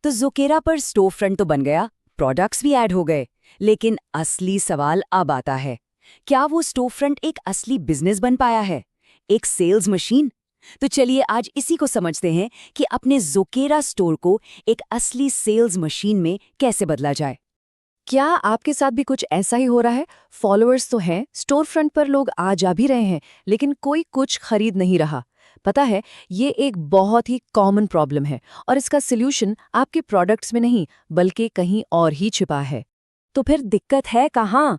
तो ज़ोकेरा पर store front तो बन गया, प्रोडक्ट्स भी ऐड हो गए, लेकिन असली सवाल अब आता है, क्या वो स्टोर फ्रंट एक असली बिजनेस बन पाया है, एक सेल्स मशीन? तो चलिए आज इसी को समझते हैं कि अपने ज़ोकेरा स्टोर को एक असली सेल्स मशीन में कैसे बदला जाए। क्या आपके साथ भी कुछ ऐसा ही हो रहा है? फॉलोअर्स तो हैं, स्टोर फ्रंट पर लोग आ जा भी रहे हैं, लेकिन कोई कुछ खरीद नहीं रहा। पता है, ये एक बहुत ही कॉमन प्रॉब्लम है और इसका सॉल्यूशन आपके प्रोडक्ट्स में नहीं, बल्कि कहीं और ही छिपा है। तो फिर दिक्कत है कहाँ?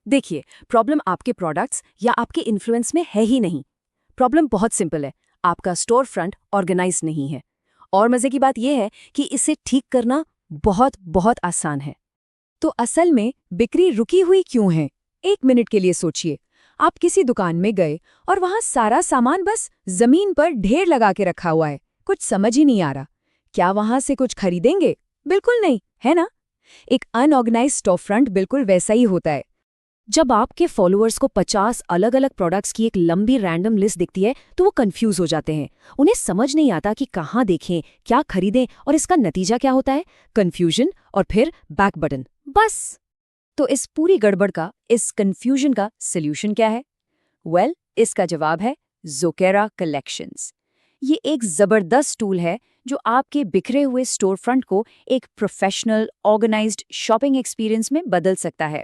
देखिए, प्रॉब्लम आपके प्रोडक्ट्स या आपके इन्फ्लुएंस में है ही नहीं। प्रॉब्लम बहुत सिंपल है, आपका स्टोर फ्रंट ऑर्गेनाइज नहीं है। और मजे की बात यह है कि इसे ठीक करना बहुत बहुत आसान है। तो असल में बिक्री रुकी हुई क्यों है? 1 मिनट के लिए सोचिए। आप किसी दुकान में गए और वहां सारा सामान बस जमीन पर ढेर लगा के रखा हुआ है, कुछ समझ ही नहीं आ रहा। क्या वहां से कुछ खरीदेंगे? बिल्कुल नहीं, है ना? एक अनऑर्गेनाइज्ड स्टोर फ्रंट बिल्कुल वैसा ही होता है। जब आपके फॉलोअर्स को 50 अलग अलग प्रोडक्ट्स की एक लंबी रैंडम लिस्ट दिखती है तो वो कंफ्यूज हो जाते हैं। उन्हें समझ नहीं आता कि कहाँ देखें, क्या खरीदें, और इसका नतीजा क्या होता है? कंफ्यूजन और फिर बैक बटन, बस। तो इस पूरी गड़बड़ का, इस कंफ्यूजन का सॉल्यूशन क्या है? इसका जवाब है ज़ोकेरा कलेक्शंस। ये एक जबरदस्त टूल है जो आपके बिखरे हुए स्टोर फ्रंट को एक प्रोफेशनल ऑर्गेनाइज्ड शॉपिंग एक्सपीरियंस में बदल सकता है।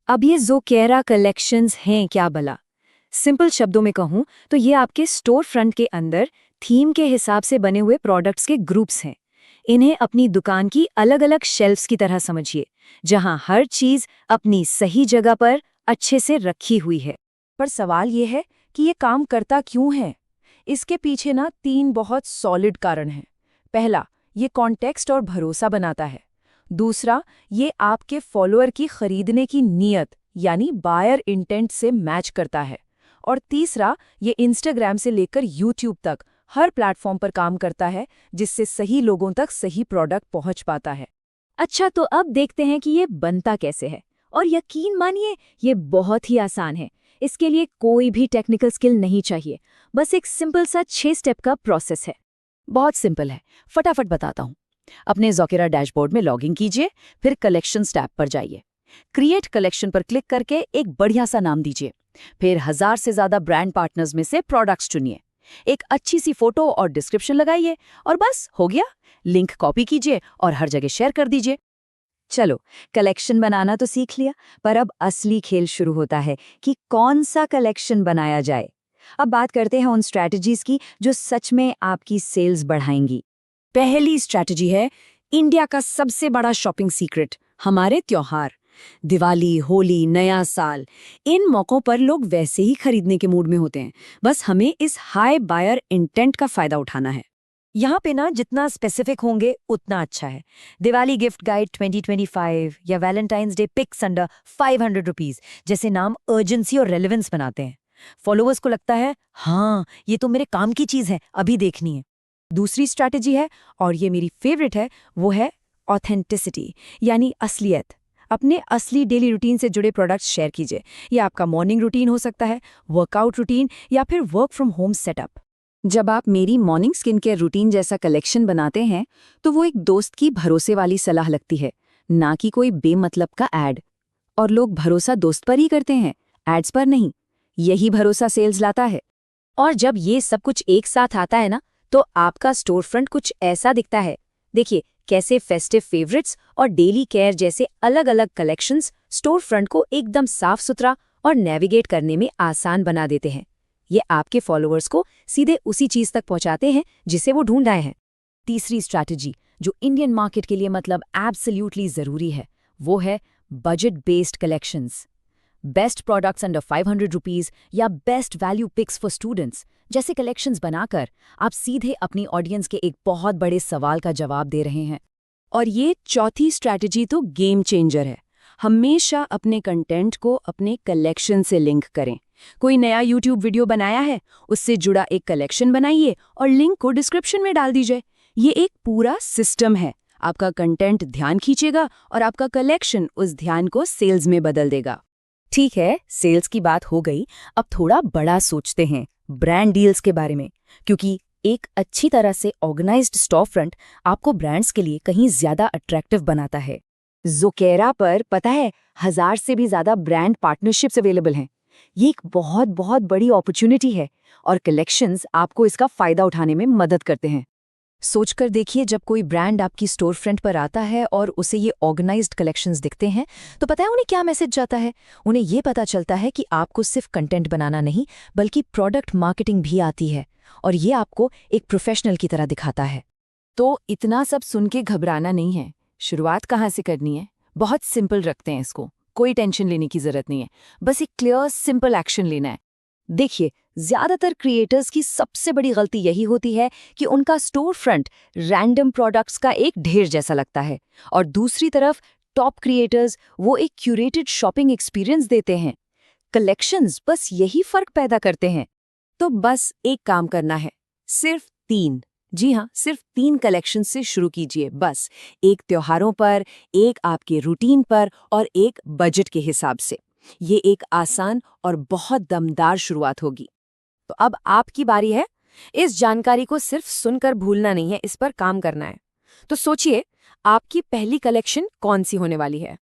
अब ये ज़ोकेरा कलेक्शंस हैं क्या भला? सिंपल शब्दों में कहूँ तो ये आपके स्टोर फ्रंट के अंदर थीम के हिसाब से बने हुए प्रोडक्ट्स के ग्रुप्स हैं। इन्हें अपनी दुकान की अलग अलग शेल्फ्स की तरह समझिए, जहां हर चीज अपनी सही जगह पर अच्छे से रखी हुई है। पर सवाल ये है कि ये काम करता क्यों है? इसके पीछे ना 3 बहुत सॉलिड कारण हैं। पहला, ये कॉन्टेक्स्ट और भरोसा बनाता है। दूसरा, ये आपके फॉलोअर की खरीदने की नीयत यानी बायर इंटेंट से मैच करता है। और तीसरा, ये इंस्टाग्राम से लेकर यूट्यूब तक हर प्लेटफॉर्म पर काम करता है, जिससे सही लोगों तक सही प्रोडक्ट पहुंच पाता है। अच्छा, तो अब देखते हैं कि ये बनता कैसे है। और यकीन मानिए, ये बहुत ही आसान है। इसके लिए कोई भी टेक्निकल स्किल नहीं चाहिए, बस एक सिंपल सा 6 स्टेप का प्रोसेस है। बहुत सिंपल है, फटाफट बताता हूँ। अपने ज़ोकेरा डैशबोर्ड में लॉगिन कीजिए, फिर कलेक्शंस टैब पर जाइए। क्रिएट कलेक्शन पर क्लिक करके एक बढ़िया सा नाम दीजिए। फिर 1000 से ज़्यादा ब्रांड पार्टनर्स में से प्रोडक्ट्स चुनिए। एक अच्छी सी फोटो और डिस्क्रिप्शन लगाइए और बस हो गया। लिंक कॉपी कीजिए और हर जगह शेयर कर दीजिए। चलो, कलेक्शन बनाना तो सीख लिया, पर अब असली खेल शुरू होता है कि कौन सा कलेक्शन बनाया जाए। अब बात करते हैं उन स्ट्रैटेजीज की जो सच में आपकी सेल्स बढ़ाएंगी। पहली स्ट्रैटेजी है इंडिया का सबसे बड़ा शॉपिंग सीक्रेट, हमारे त्योहार। दिवाली, होली, नया साल, इन मौक़ों पर लोग वैसे ही खरीदने के मूड में होते हैं। बस हमें इस हाई बायर इंटेंट का फायदा उठाना है। यहाँ पे ना जितना स्पेसिफिक होंगे उतना अच्छा है। दिवाली गिफ्ट गाइड 2025 या Valentine's day picks under 500 rupees जैसे नाम अर्जेंसी और रेलेवेंस बनाते हैं। फॉलोअर्स को लगता है, हाँ, ये तो मेरे काम की चीज़ है, अभी देखनी है। दूसरी स्ट्रैटेजी है, और ये मेरी फेवरेट है, वो है ऑथेंटिसिटी यानी असलियत। अपने असली डेली रूटीन से जुड़े प्रोडक्ट्स शेयर कीजिए। ये आपका मॉर्निंग रूटीन हो सकता है, वर्कआउट रूटीन या फिर वर्क फ्रॉम होम सेटअप। जब आप मेरी मॉर्निंग स्किन केयर रूटीन जैसा कलेक्शन बनाते हैं तो वो एक दोस्त की भरोसे वाली सलाह लगती है, ना कि कोई बेमतलब का ऐड। और लोग भरोसा दोस्त पर ही करते हैं, एड्स पर नहीं। यही भरोसा सेल्स लाता है। और जब ये सब कुछ एक साथ आता है ना, तो आपका स्टोर फ्रंट कुछ ऐसा दिखता है। देखिए कैसे फेस्टिव फेवरेट्स और डेली केयर जैसे अलग अलग कलेक्शंस स्टोर फ्रंट को एकदम साफ सुथरा और नेविगेट करने में आसान बना देते हैं। ये आपके फॉलोअर्स को सीधे उसी चीज तक पहुंचाते हैं जिसे वो ढूंढ रहे हैं। तीसरी स्ट्रैटेजी जो इंडियन मार्केट के लिए मतलब एब्सोल्युटली जरूरी है, वो है budget based collections. Best products under 500 rupees या best value picks for students जैसे कलेक्शंस बनाकर आप सीधे अपनी ऑडियंस के एक बहुत बड़े सवाल का जवाब दे रहे हैं। और ये चौथी स्ट्रैटेजी तो गेम चेंजर है। हमेशा अपने कंटेंट को अपने कलेक्शन से लिंक करें। कोई नया यूट्यूब वीडियो बनाया है, उससे जुड़ा एक कलेक्शन बनाइए और लिंक को डिस्क्रिप्शन में डाल दीजिए। ये एक पूरा सिस्टम है। आपका कंटेंट ध्यान खींचेगा और आपका कलेक्शन उस ध्यान को सेल्स में बदल देगा। ठीक है, सेल्स की बात हो गई, अब थोड़ा बड़ा सोचते हैं, ब्रांड डील्स के बारे में। क्योंकि एक अच्छी तरह से ऑर्गेनाइज्ड स्टोर फ्रंट आपको ब्रांड्स के लिए कहीं ज्यादा अट्रैक्टिव बनाता है। ज़ोकेरा पर पता है 1000 से भी ज़्यादा ब्रांड पार्टनरशिप्स अवेलेबल हैं। ये एक बहुत बहुत बड़ी अपॉर्चुनिटी है और कलेक्शंस आपको इसका फ़ायदा उठाने में मदद करते हैं। सोचकर देखिए, जब कोई ब्रांड आपकी स्टोर फ्रंट पर आता है और उसे ये ऑर्गेनाइज्ड कलेक्शंस दिखते हैं, तो पता है उन्हें क्या मैसेज जाता है? उन्हें ये पता चलता है कि आपको सिर्फ कंटेंट बनाना नहीं, बल्कि प्रोडक्ट मार्केटिंग भी आती है, और ये आपको एक प्रोफेशनल की तरह दिखाता है। तो इतना सब सुन के घबराना नहीं है। शुरुआत कहाँ से करनी है? बहुत सिंपल रखते हैं इसको। कोई टेंशन लेने की जरूरत नहीं है। बस एक क्लियर सिंपल एक्शन लेना है। देखिए, ज्यादातर क्रिएटर्स की सबसे बड़ी गलती यही होती है कि उनका स्टोर फ्रंट रैंडम प्रोडक्ट्स का एक ढेर जैसा लगता है, और दूसरी तरफ टॉप क्रिएटर्स वो एक क्यूरेटेड शॉपिंग एक्सपीरियंस देते हैं। कलेक्शंस बस यही फर्क पैदा करते हैं। तो बस एक काम करना है, सिर्फ 3, जी हाँ, सिर्फ 3 कलेक्शन से शुरू कीजिए। बस एक त्योहारों पर, एक आपके रूटीन पर और एक बजट के हिसाब से। ये एक आसान और बहुत दमदार शुरुआत होगी। तो अब आपकी बारी है। इस जानकारी को सिर्फ सुनकर भूलना नहीं है, इस पर काम करना है। तो सोचिए, आपकी पहली कलेक्शन कौन सी होने वाली है?